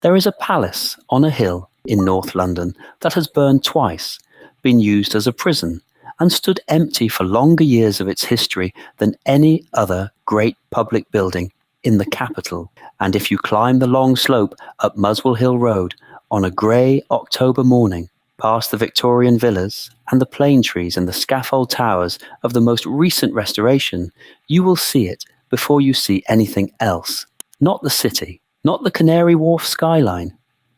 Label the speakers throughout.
Speaker 1: There is a palace on a hill in North London that has burned twice, been used as a prison, and stood empty for longer years of its history than any other great public building in the capital. And if you climb the long slope up Muswell Hill Road on a grey October morning, past the Victorian villas and the plane trees and the scaffold towers of the most recent restoration, you will see it before you see anything else. Not the city, not the Canary Wharf skyline,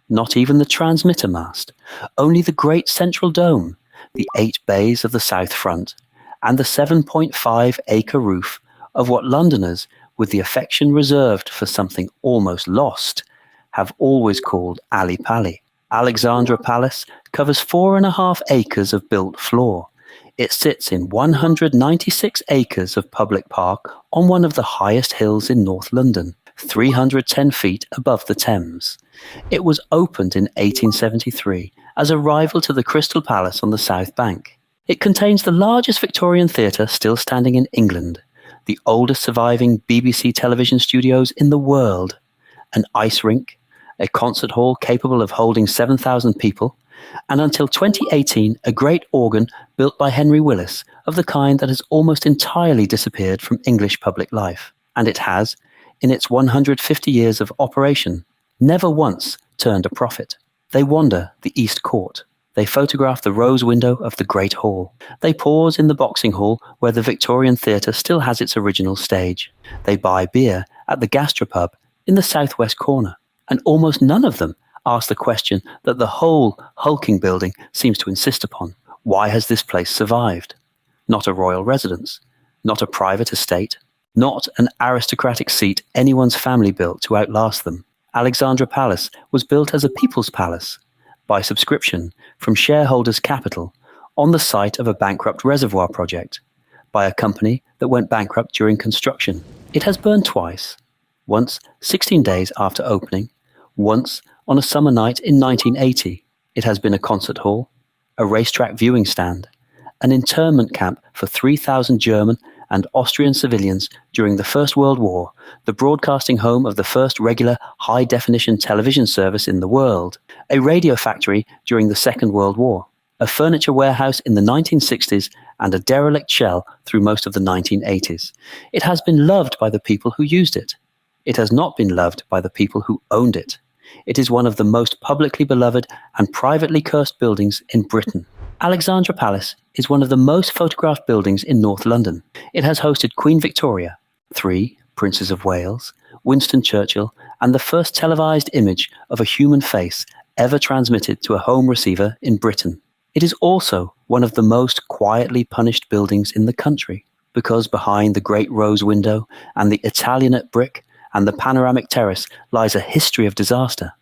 Speaker 1: not even the transmitter mast, only the great central dome, the 8 bays of the south front, and the 7.5-acre roof of what Londoners, with the affection reserved for something almost lost, have always called Ali Pali. Alexandra Palace covers 4.5 acres of built floor. It sits in 196 acres of public park on one of the highest hills in North London, 310 feet above the Thames. It was opened in 1873 as a rival to the Crystal Palace on the South Bank. It contains the largest Victorian theatre still standing in England, the oldest surviving BBC television studios in the world, an ice rink, a concert hall capable of holding 7,000 people, and until 2018 a great organ built by Henry Willis of the kind that has almost entirely disappeared from English public life. And it has, in its 150 years of operation, never once turned a profit. They wander the East Court. They photograph the rose window of the Great Hall. They pause in the boxing hall where the Victorian Theatre still has its original stage. They buy beer at the gastropub in the southwest corner. And almost none of them ask the question that the whole hulking building seems to insist upon. Why has this place survived? Not a royal residence, not a private estate, not an aristocratic seat anyone's family built to outlast them. Alexandra Palace was built as a people's palace, by subscription from shareholders' capital, on the site of a bankrupt reservoir project, by a company that went bankrupt during construction. It has burned twice, once 16 days after opening, once on a summer night in 1980. It has been a concert hall, a racetrack viewing stand, an internment camp for 3,000 German and Austrian civilians during the First World War, the broadcasting home of the first regular high-definition television service in the world, a radio factory during the Second World War, a furniture warehouse in the 1960s, and a derelict shell through most of the 1980s. It has been loved by the people who used it. It has not been loved by the people who owned it. It is one of the most publicly beloved and privately cursed buildings in Britain. Alexandra Palace is one of the most photographed buildings in North London. It has hosted Queen Victoria, 3 Princes of Wales, Winston Churchill, and the first televised image of a human face ever transmitted to a home receiver in Britain. It is also one of the most quietly punished buildings in the country, because behind the great rose window and the Italianate brick and the panoramic terrace lies a history of disaster,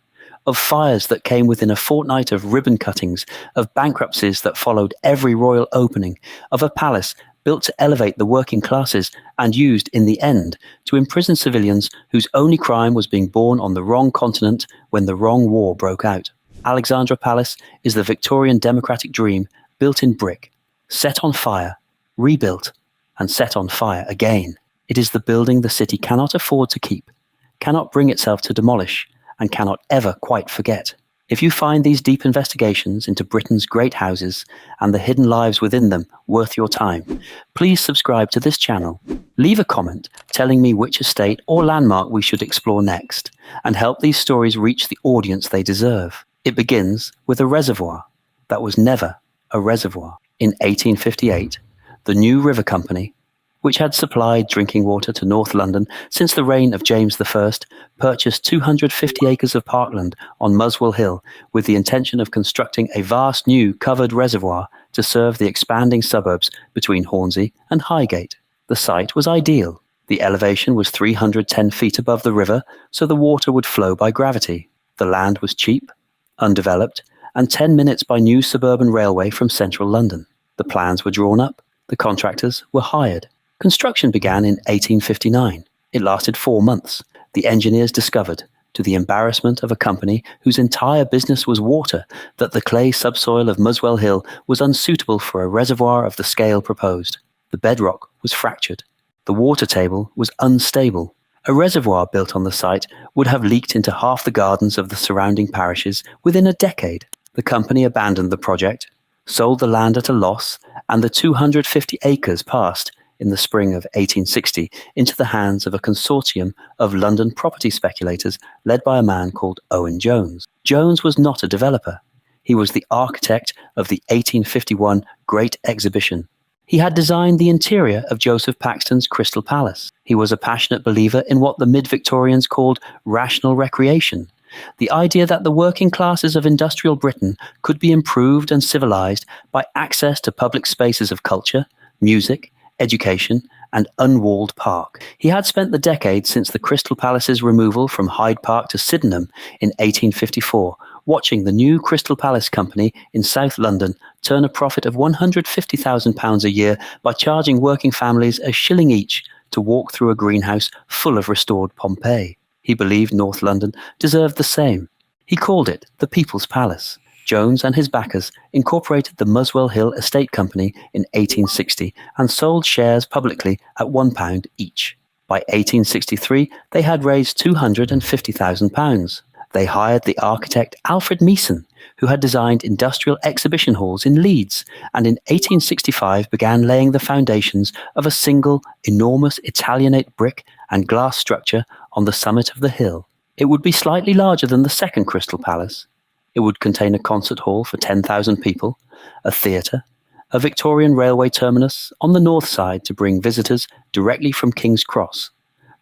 Speaker 1: of fires that came within a fortnight of ribbon cuttings, of bankruptcies that followed every royal opening, of a palace built to elevate the working classes and used, in the end, to imprison civilians whose only crime was being born on the wrong continent when the wrong war broke out. Alexandra Palace is the Victorian democratic dream built in brick, set on fire, rebuilt, and set on fire again. It is the building the city cannot afford to keep, cannot bring itself to demolish, and cannot ever quite forget. If you find these deep investigations into Britain's great houses and the hidden lives within them worth your time, please subscribe to this channel. Leave a comment telling me which estate or landmark we should explore next, and help these stories reach the audience they deserve. It begins with a reservoir that was never a reservoir. In 1858, the New River Company, which had supplied drinking water to North London since the reign of James I, purchased 250 acres of parkland on Muswell Hill with the intention of constructing a vast new covered reservoir to serve the expanding suburbs between Hornsey and Highgate. The site was ideal. The elevation was 310 feet above the river, so the water would flow by gravity. The land was cheap, undeveloped, and 10 minutes by new suburban railway from central London. The plans were drawn up. The contractors were hired. Construction began in 1859. It lasted 4 months. The engineers discovered, to the embarrassment of a company whose entire business was water, that the clay subsoil of Muswell Hill was unsuitable for a reservoir of the scale proposed. The bedrock was fractured. The water table was unstable. A reservoir built on the site would have leaked into half the gardens of the surrounding parishes within a decade. The company abandoned the project, sold the land at a loss, and the 250 acres passed, in the spring of 1860, into the hands of a consortium of London property speculators led by a man called Owen Jones. Jones was not a developer. He was the architect of the 1851 Great Exhibition. He had designed the interior of Joseph Paxton's Crystal Palace. He was a passionate believer in what the mid-Victorians called rational recreation, the idea that the working classes of industrial Britain could be improved and civilized by access to public spaces of culture, music, education, and unwalled park. He had spent the decade since the Crystal Palace's removal from Hyde Park to Sydenham in 1854, watching the new Crystal Palace Company in South London turn a profit of £150,000 a year by charging working families a shilling each to walk through a greenhouse full of restored Pompeii. He believed North London deserved the same. He called it the People's Palace. Jones and his backers incorporated the Muswell Hill Estate Company in 1860 and sold shares publicly at £1 each. By 1863, they had raised £250,000. They hired the architect Alfred Meeson, who had designed industrial exhibition halls in Leeds, and in 1865 began laying the foundations of a single, enormous Italianate brick and glass structure on the summit of the hill. It would be slightly larger than the second Crystal Palace. It would contain a concert hall for 10,000 people, a theatre, a Victorian railway terminus on the north side to bring visitors directly from King's Cross,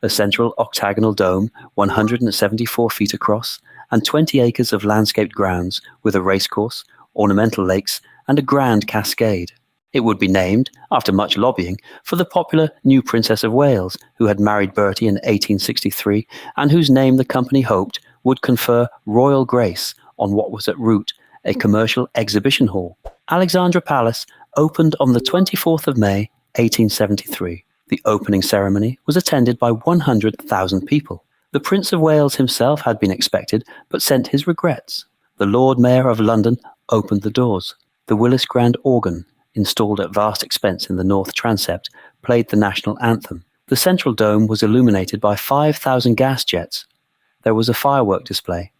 Speaker 1: a central octagonal dome 174 feet across, and 20 acres of landscaped grounds with a racecourse, ornamental lakes, and a grand cascade. It would be named, after much lobbying, for the popular new Princess of Wales, who had married Bertie in 1863, and whose name the company hoped would confer royal grace on what was at root a commercial exhibition hall. Alexandra Palace opened on the 24th of May, 1873. The opening ceremony was attended by 100,000 people. The Prince of Wales himself had been expected, but sent his regrets. The Lord Mayor of London opened the doors. The Willis Grand organ, installed at vast expense in the north transept, played the national anthem. The central dome was illuminated by 5,000 gas jets. There was a firework display.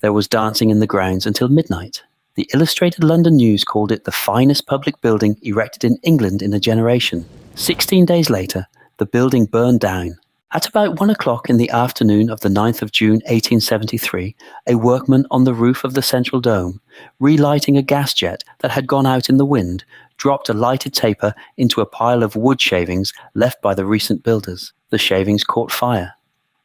Speaker 1: There was dancing in the grounds until midnight. The Illustrated London News called it the finest public building erected in England in a generation. 16 days later, the building burned down. At about 1 o'clock in the afternoon of the 9th of June 1873, a workman on the roof of the central dome, relighting a gas jet that had gone out in the wind, dropped a lighted taper into a pile of wood shavings left by the recent builders. The shavings caught fire.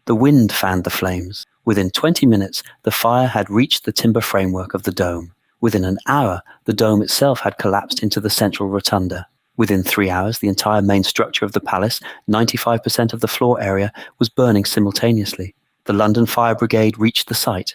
Speaker 1: The wind fanned the flames. Within 20 minutes, the fire had reached the timber framework of the dome. Within an hour, the dome itself had collapsed into the central rotunda. Within 3 hours, the entire main structure of the palace, 95% of the floor area, was burning simultaneously. The London Fire Brigade reached the site.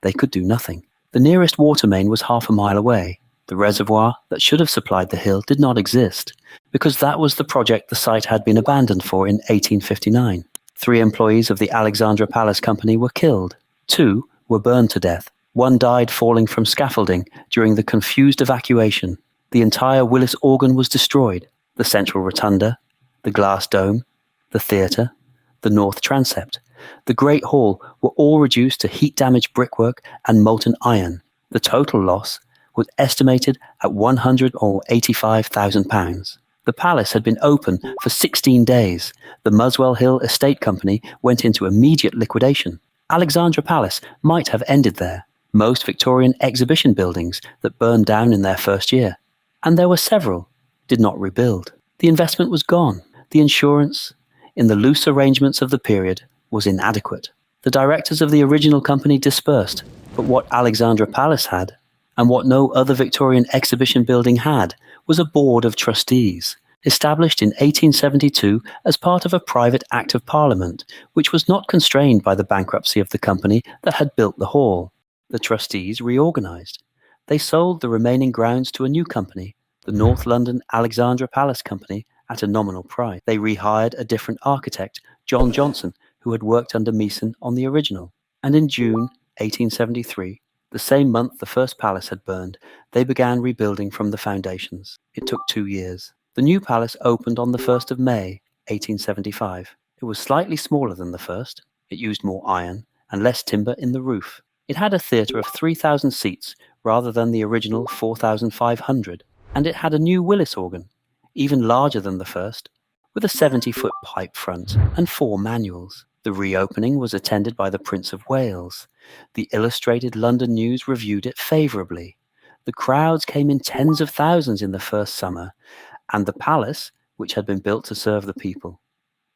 Speaker 1: They could do nothing. The nearest water main was half a mile away. The reservoir that should have supplied the hill did not exist, because that was the project the site had been abandoned for in 1859. 3 employees of the Alexandra Palace Company were killed. 2 were burned to death. 1 died falling from scaffolding during the confused evacuation. The entire Willis organ was destroyed. The central rotunda, the glass dome, the theatre, the north transept, the Great Hall were all reduced to heat-damaged brickwork and molten iron. The total loss was estimated at £185,000. The palace had been open for 16 days. The Muswell Hill Estate Company went into immediate liquidation. Alexandra Palace might have ended there. Most Victorian exhibition buildings that burned down in their first year, and there were several, did not rebuild. The investment was gone. The insurance, in the loose arrangements of the period, was inadequate. The directors of the original company dispersed, but what Alexandra Palace had, and what no other Victorian exhibition building had, was a board of trustees, established in 1872 as part of a private Act of Parliament, which was not constrained by the bankruptcy of the company that had built the hall. The trustees reorganised. They sold the remaining grounds to a new company, the North London Alexandra Palace Company, at a nominal price. They rehired a different architect, John Johnson, who had worked under Meeson on the original. And in June 1873, the same month the first palace had burned, they began rebuilding from the foundations. It took 2 years. The new palace opened on the 1st of May, 1875. It was slightly smaller than the first. It used more iron and less timber in the roof. It had a theatre of 3,000 seats rather than the original 4,500, and it had a new Willis organ, even larger than the first, with a 70-foot pipe front and 4 manuals. The reopening was attended by the Prince of Wales. The Illustrated London News reviewed it favourably. The crowds came in tens of thousands in the first summer, and the palace, which had been built to serve the people,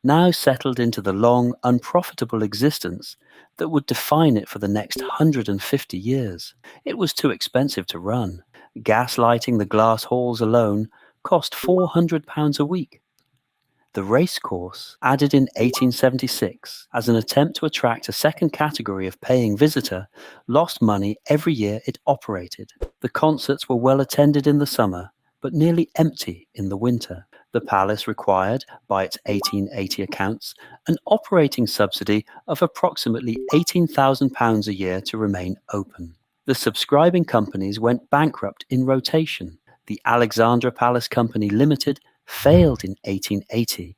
Speaker 1: now settled into the long, unprofitable existence that would define it for the next 150 years. It was too expensive to run. Gas lighting the glass halls alone cost £400 a week. The racecourse, added in 1876 as an attempt to attract a second category of paying visitor, lost money every year it operated. The concerts were well attended in the summer, but nearly empty in the winter. The palace required, by its 1880 accounts, an operating subsidy of approximately £18,000 a year to remain open. The subscribing companies went bankrupt in rotation. The Alexandra Palace Company Limited failed in 1880.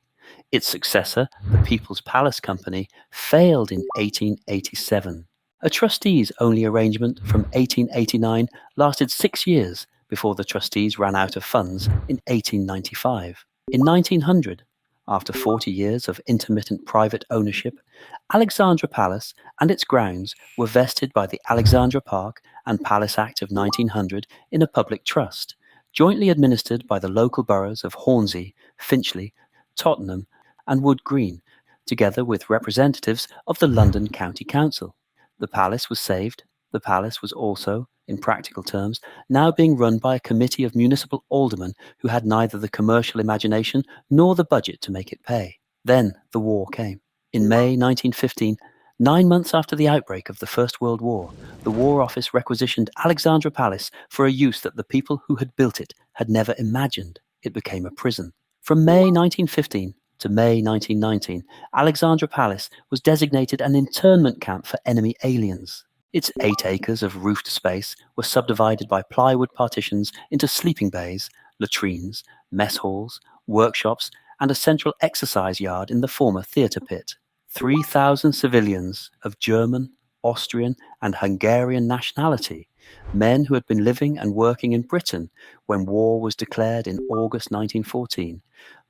Speaker 1: Its successor, the People's Palace Company, failed in 1887. A trustees-only arrangement from 1889 lasted 6 years before the trustees ran out of funds in 1895. In 1900, after 40 years of intermittent private ownership, Alexandra Palace and its grounds were vested by the Alexandra Park and Palace Act of 1900 in a public trust, jointly administered by the local boroughs of Hornsey, Finchley, Tottenham, and Wood Green, together with representatives of the London County Council. The palace was saved. The palace was also, in practical terms, now being run by a committee of municipal aldermen who had neither the commercial imagination nor the budget to make it pay. Then the war came. In May 1915, 9 months after the outbreak of the First World War, the War Office requisitioned Alexandra Palace for a use that the people who had built it had never imagined. It became a prison. From May 1915 to May 1919, Alexandra Palace was designated an internment camp for enemy aliens. Its 8 acres of roofed space were subdivided by plywood partitions into sleeping bays, latrines, mess halls, workshops, and a central exercise yard in the former theatre pit. 3,000 civilians of German, Austrian, and Hungarian nationality, men who had been living and working in Britain when war was declared in August 1914,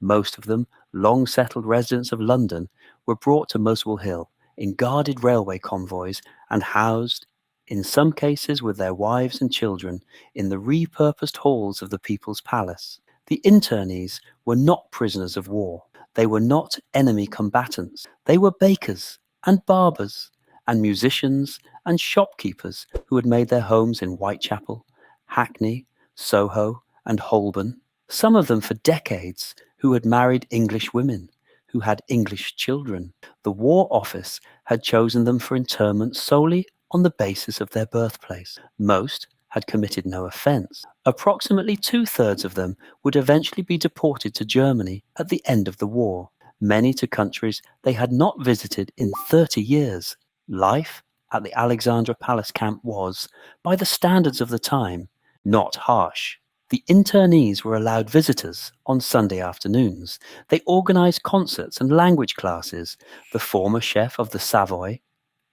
Speaker 1: most of them long-settled residents of London, were brought to Muswell Hill in guarded railway convoys and housed, in some cases with their wives and children, in the repurposed halls of the People's Palace. The internees were not prisoners of war. They were not enemy combatants. They were bakers and barbers and musicians and shopkeepers who had made their homes in Whitechapel, Hackney, Soho, and Holborn, some of them for decades, who had married English women, who had English children. The War Office had chosen them for internment solely on the basis of their birthplace. Most had committed no offence. Approximately 2/3 of them would eventually be deported to Germany at the end of the war, many to countries they had not visited in 30 years. Life at the Alexandra Palace camp was, by the standards of the time, not harsh. The internees were allowed visitors on Sunday afternoons. They organised concerts and language classes. The former chef of the Savoy,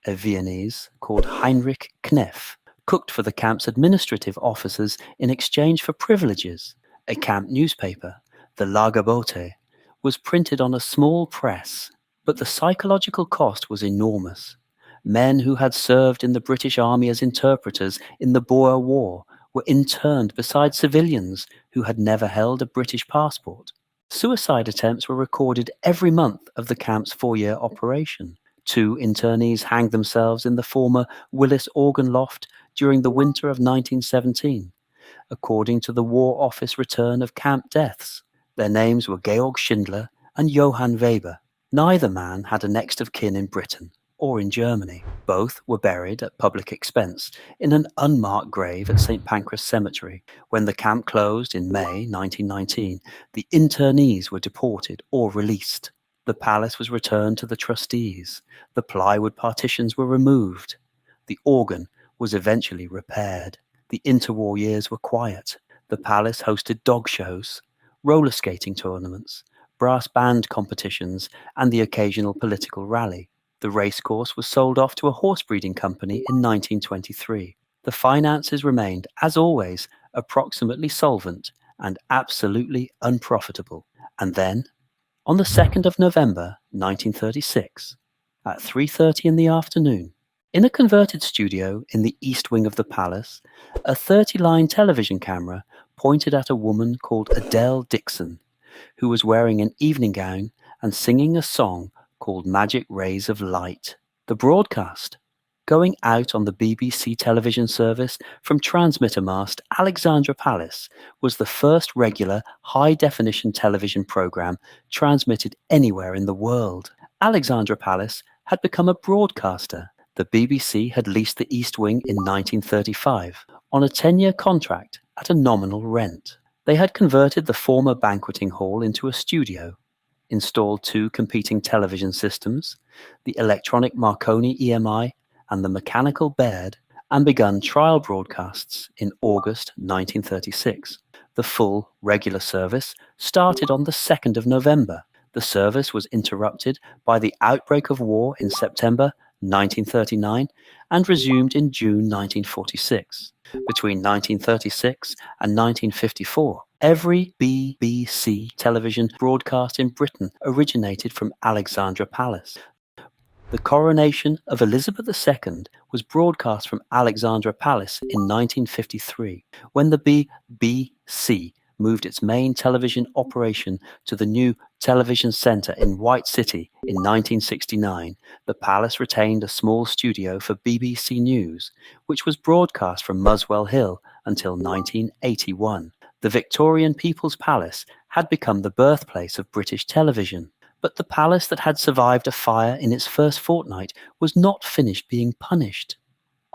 Speaker 1: a Viennese called Heinrich Kneff, cooked for the camp's administrative officers in exchange for privileges. A camp newspaper, the Lagerbote, was printed on a small press, but the psychological cost was enormous. Men who had served in the British Army as interpreters in the Boer War were interned beside civilians who had never held a British passport. Suicide attempts were recorded every month of the camp's 4-year operation. 2 internees hanged themselves in the former Willis organ loft during the winter of 1917, according to the War Office return of camp deaths. Their names were Georg Schindler and Johann Weber. Neither man had a next of kin in Britain or in Germany. Both were buried at public expense in an unmarked grave at St. Pancras Cemetery. When the camp closed in May 1919, the internees were deported or released. The palace was returned to the trustees. The plywood partitions were removed. The organ was eventually repaired. The interwar years were quiet. The palace hosted dog shows, roller skating tournaments, brass band competitions and the occasional political rally. The racecourse was sold off to a horse breeding company in 1923. The finances remained, as always, approximately solvent and absolutely unprofitable. And then, on the 2nd of November 1936, at 3:30 in the afternoon, in a converted studio in the east wing of the palace, a 30-line television camera pointed at a woman called Adele Dixon, who was wearing an evening gown and singing a song called Magic Rays of Light. The broadcast, going out on the BBC television service from transmitter mast Alexandra Palace, was the first regular high-definition television programme transmitted anywhere in the world. Alexandra Palace had become a broadcaster. The BBC had leased the East Wing in 1935 on a 10-year contract at a nominal rent. They had converted the former banqueting hall into a studio, installed 2 competing television systems, the electronic Marconi EMI and the mechanical Baird, and begun trial broadcasts in August 1936. The full, regular service started on the 2nd of November. The service was interrupted by the outbreak of war in September 1939 and resumed in June 1946. Between 1936 and 1954, every BBC television broadcast in Britain originated from Alexandra Palace. The coronation of Elizabeth II was broadcast from Alexandra Palace in 1953, when the BBC moved its main television operation to the new television centre in White City in 1969. The palace retained a small studio for BBC News, which was broadcast from Muswell Hill until 1981. The Victorian People's Palace had become the birthplace of British television. But the palace that had survived a fire in its first fortnight was not finished being punished.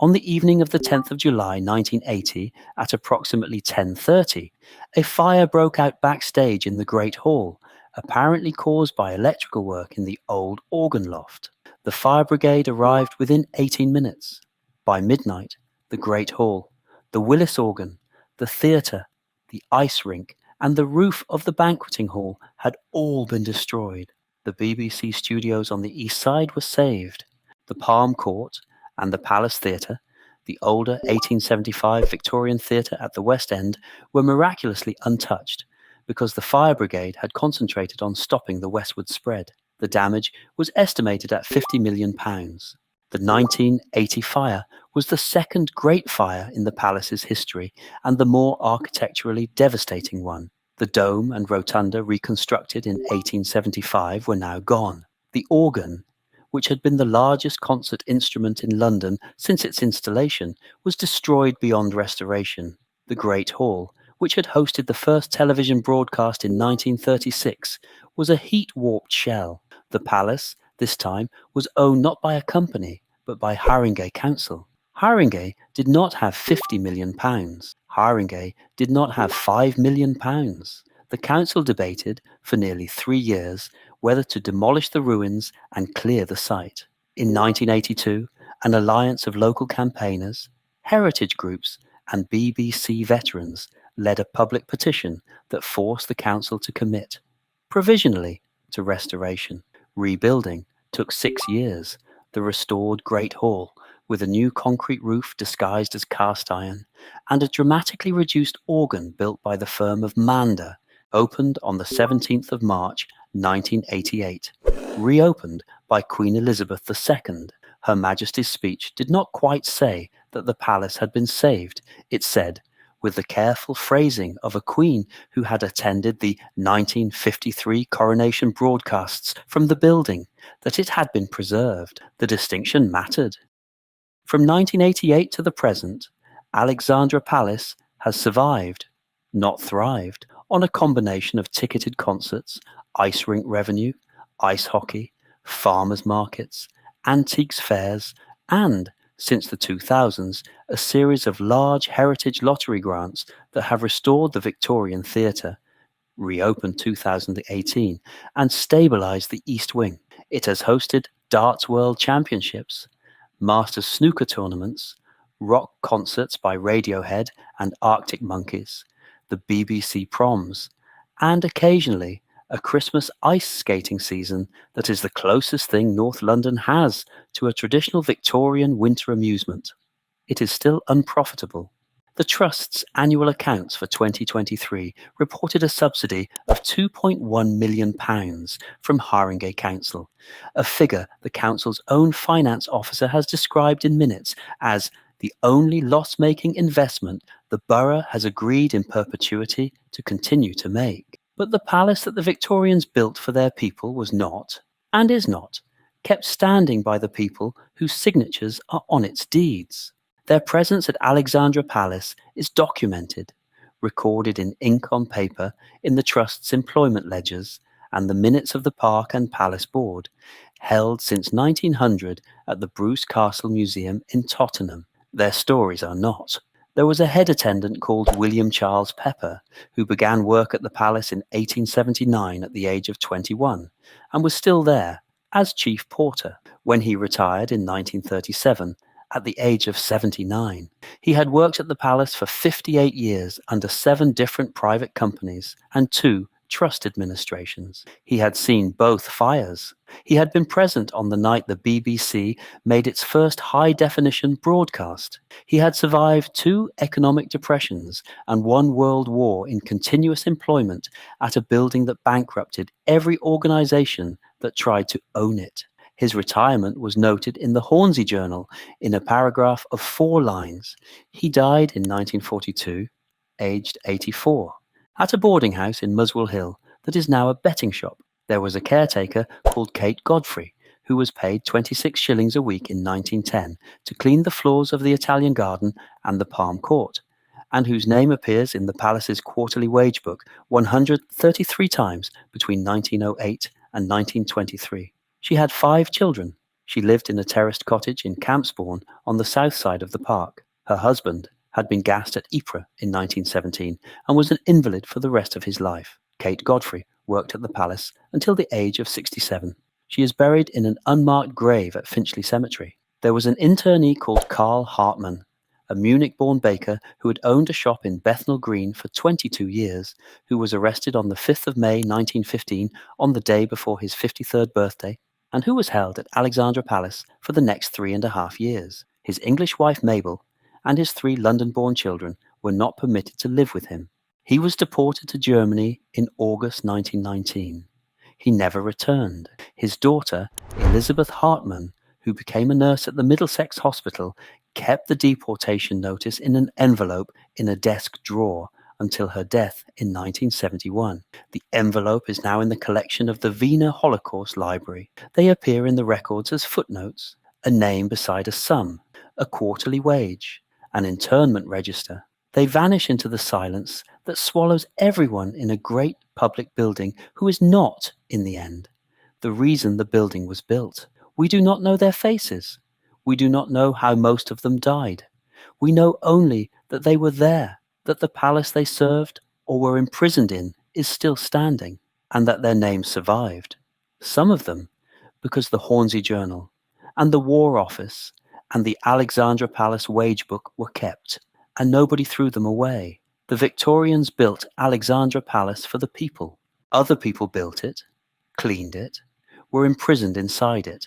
Speaker 1: On the evening of the 10th of July 1980, at approximately 10:30, a fire broke out backstage in the Great Hall, apparently caused by electrical work in the old organ loft. The fire brigade arrived within 18 minutes. By midnight, the Great Hall, the Willis organ, the theatre, the ice rink, and the roof of the banqueting hall had all been destroyed. The BBC studios on the east side were saved. The Palm Court and the Palace Theatre, the older 1875 Victorian theatre at the West End, were miraculously untouched because the fire brigade had concentrated on stopping the westward spread. The damage was estimated at £50 million. The 1980 fire was the second great fire in the palace's history and the more architecturally devastating one. The dome and rotunda reconstructed in 1875 were now gone. The organ, which had been the largest concert instrument in London since its installation, was destroyed beyond restoration. The Great Hall, which had hosted the first television broadcast in 1936, was a heat-warped shell. The palace, this time, was owned not by a company, but by Haringey Council. Haringey did not have £50 million. Haringey did not have £5 million. The council debated for nearly 3 years whether to demolish the ruins and clear the site. In 1982, an alliance of local campaigners, heritage groups, and BBC veterans led a public petition that forced the council to commit, provisionally, to restoration. Rebuilding took 6 years. The restored Great Hall, with a new concrete roof disguised as cast iron, and a dramatically reduced organ built by the firm of Mander, opened on the 17th of March 1988, reopened by Queen Elizabeth II. Her Majesty's speech did not quite say that the palace had been saved. It said, with the careful phrasing of a queen who had attended the 1953 coronation broadcasts from the building, that it had been preserved. The distinction mattered. From 1988 to the present, Alexandra Palace has survived, not thrived, on a combination of ticketed concerts, ice rink revenue, ice hockey, farmers' markets, antiques fairs, and, since the 2000s, a series of large heritage lottery grants that have restored the Victorian Theatre, reopened 2018, and stabilised the East Wing. It has hosted Darts World Championships, Masters snooker tournaments, rock concerts by Radiohead and Arctic Monkeys, the BBC Proms, and occasionally a Christmas ice skating season that is the closest thing North London has to a traditional Victorian winter amusement. It is still unprofitable. The Trust's annual accounts for 2023 reported a subsidy of £2.1 million from Haringey Council, a figure the council's own finance officer has described in minutes as the only loss-making investment the borough has agreed in perpetuity to continue to make. But the palace that the Victorians built for their people was not, and is not, kept standing by the people whose signatures are on its deeds. Their presence at Alexandra Palace is documented, recorded in ink on paper in the Trust's employment ledgers and the minutes of the Park and Palace Board, held since 1900 at the Bruce Castle Museum in Tottenham. Their stories are not. There was a head attendant called William Charles Pepper, who began work at the palace in 1879 at the age of 21, and was still there as chief porter when he retired in 1937 at the age of 79. He had worked at the palace for 58 years under 7 different private companies and 2 trust administrations. He had seen both fires. He had been present on the night the BBC made its first high-definition broadcast. He had survived 2 economic depressions and 1 world war in continuous employment at a building that bankrupted every organisation that tried to own it. His retirement was noted in the Hornsey Journal in a paragraph of 4 lines. He died in 1942, aged 84. At a boarding house in Muswell Hill that is now a betting shop. There was a caretaker called Kate Godfrey, who was paid 26 shillings a week in 1910 to clean the floors of the Italian garden and the Palm Court, and whose name appears in the palace's quarterly wage book 133 times between 1908 and 1923. She had 5 children. She lived in a terraced cottage in Campsbourne on the south side of the park. Her husband had been gassed at Ypres in 1917 and was an invalid for the rest of his life. Kate Godfrey worked at the palace until the age of 67. She is buried in an unmarked grave at Finchley Cemetery. There was an internee called Karl Hartmann, a Munich-born baker who had owned a shop in Bethnal Green for 22 years, who was arrested on the 5th of May 1915 on the day before his 53rd birthday, and who was held at Alexandra Palace for the next 3.5 years. His English wife Mabel and his 3 London-born children were not permitted to live with him. He was deported to Germany in August 1919. He never returned. His daughter, Elizabeth Hartmann, who became a nurse at the Middlesex Hospital, kept the deportation notice in an envelope in a desk drawer until her death in 1971. The envelope is now in the collection of the Wiener Holocaust Library. They appear in the records as footnotes, a name beside a sum, a quarterly wage, an internment register. They vanish into the silence that swallows everyone in a great public building who is not, in the end, the reason the building was built. We do not know their faces. We do not know how most of them died. We know only that they were there, that the palace they served or were imprisoned in is still standing, and that their names survived. Some of them, because the Hornsey Journal and the War Office and the Alexandra Palace wage book were kept, and nobody threw them away. The Victorians built Alexandra Palace for the people. Other people built it, cleaned it, were imprisoned inside it,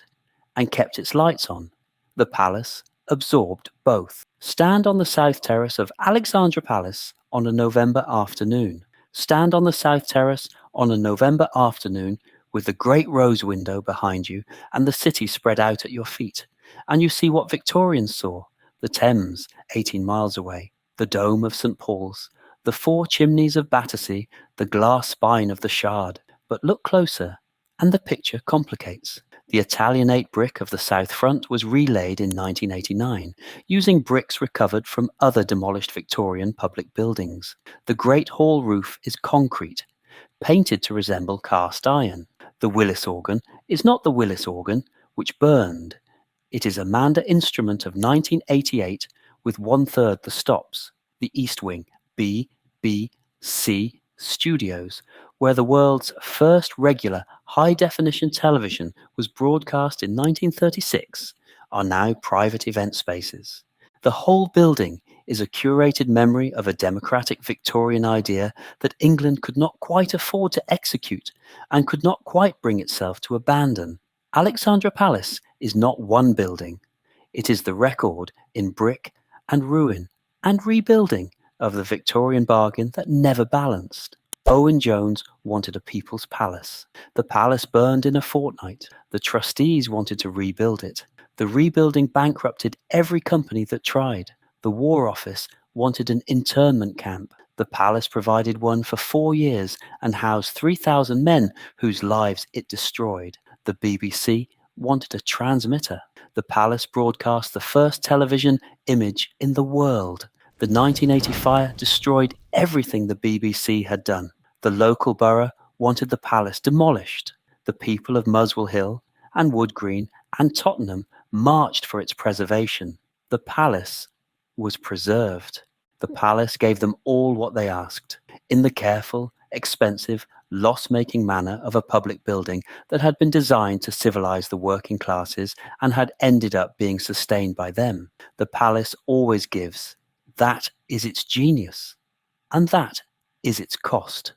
Speaker 1: and kept its lights on. The palace absorbed both. Stand on the south terrace of Alexandra Palace on a November afternoon. Stand on the south terrace on a November afternoon with the great rose window behind you and the city spread out at your feet, and you see what Victorians saw: the Thames 18 miles away, the dome of St. Paul's, the 4 chimneys of Battersea, the glass spine of the Shard. But look closer, and the picture complicates. The Italianate brick of the south front was relaid in 1989, using bricks recovered from other demolished Victorian public buildings. The Great Hall roof is concrete, painted to resemble cast iron. The Willis organ is not the Willis organ, which burned. It is a Manda instrument of 1988 with 1/3 the stops, the East Wing, B, B, C studios, where the world's first regular high-definition television was broadcast in 1936, are now private event spaces. The whole building is a curated memory of a democratic Victorian idea that England could not quite afford to execute and could not quite bring itself to abandon. Alexandra Palace is not one building. It is the record in brick and ruin and rebuilding of the Victorian bargain that never balanced. Owen Jones wanted a people's palace. The palace burned in a fortnight. The trustees wanted to rebuild it. The rebuilding bankrupted every company that tried. The War Office wanted an internment camp. The palace provided one for 4 years and housed 3,000 men whose lives it destroyed. The BBC wanted a transmitter. The palace broadcast the first television image in the world. The 1980 fire destroyed everything the BBC had done. The local borough wanted the palace demolished. The people of Muswell Hill and Wood Green and Tottenham marched for its preservation. The palace was preserved. The palace gave them all what they asked, in the careful, expensive, loss-making manner of a public building that had been designed to civilize the working classes and had ended up being sustained by them. The palace always gives. That is its genius. And that is its cost.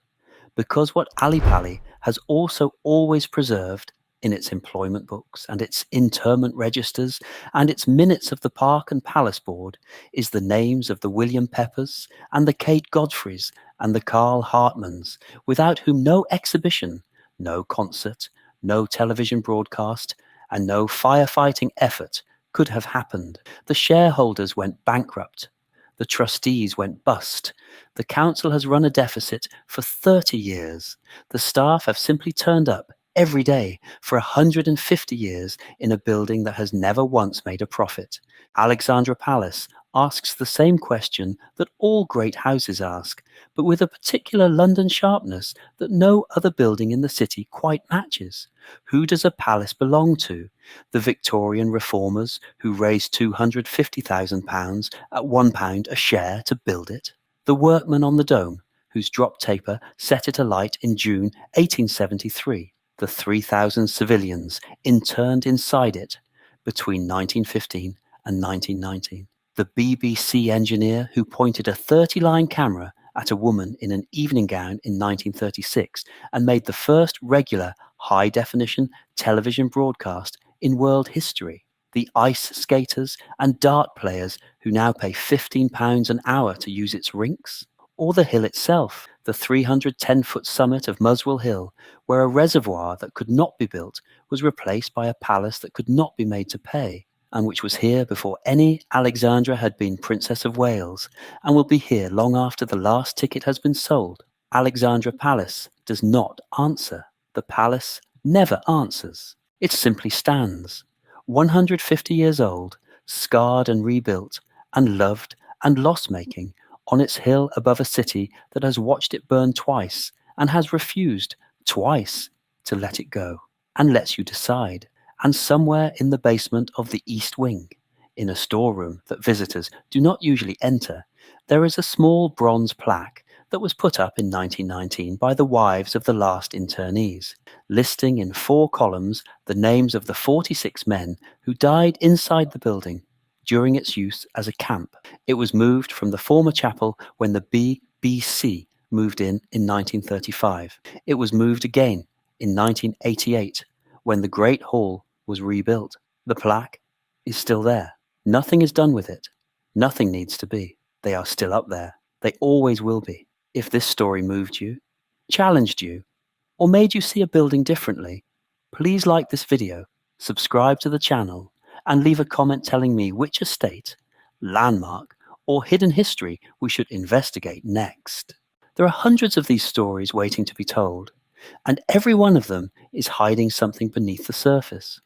Speaker 1: Because what Ali Pali has also always preserved in its employment books and its interment registers and its minutes of the Park and Palace Board is the names of the William Peppers and the Kate Godfreys and the Carl Hartmans, without whom no exhibition, no concert, no television broadcast, and no firefighting effort could have happened. The shareholders went bankrupt. The trustees went bust. The council has run a deficit for 30 years. The staff have simply turned up every day for 150 years in a building that has never once made a profit. Alexandra Palace asks the same question that all great houses ask, but with a particular London sharpness that no other building in the city quite matches. Who does a palace belong to? The Victorian reformers who raised £250,000 at £1 a share to build it? The workman on the dome whose drop taper set it alight in June 1873? The 3,000 civilians interned inside it between 1915 and 1919? The BBC engineer who pointed a 30-line camera at a woman in an evening gown in 1936 and made the first regular high-definition television broadcast in world history? The ice skaters and dart players who now pay £15 an hour to use its rinks? Or the hill itself, the 310-foot summit of Muswell Hill, where a reservoir that could not be built was replaced by a palace that could not be made to pay, and which was here before any Alexandra had been Princess of Wales, and will be here long after the last ticket has been sold. Alexandra Palace does not answer. The palace never answers. It simply stands, 150 years old, scarred and rebuilt, and loved and loss-making, on its hill above a city that has watched it burn twice and has refused twice to let it go, and lets you decide. And somewhere in the basement of the East Wing, in a storeroom that visitors do not usually enter, there is a small bronze plaque that was put up in 1919 by the wives of the last internees, listing in 4 columns the names of the 46 men who died inside the building during its use as a camp. It was moved from the former chapel when the BBC moved in 1935. It was moved again in 1988 when the Great Hall was rebuilt. The plaque is still there. Nothing is done with it. Nothing needs to be. They are still up there. They always will be. If this story moved you, challenged you, or made you see a building differently, please like this video, subscribe to the channel, and leave a comment telling me which estate, landmark, or hidden history we should investigate next. There are hundreds of these stories waiting to be told, and every one of them is hiding something beneath the surface.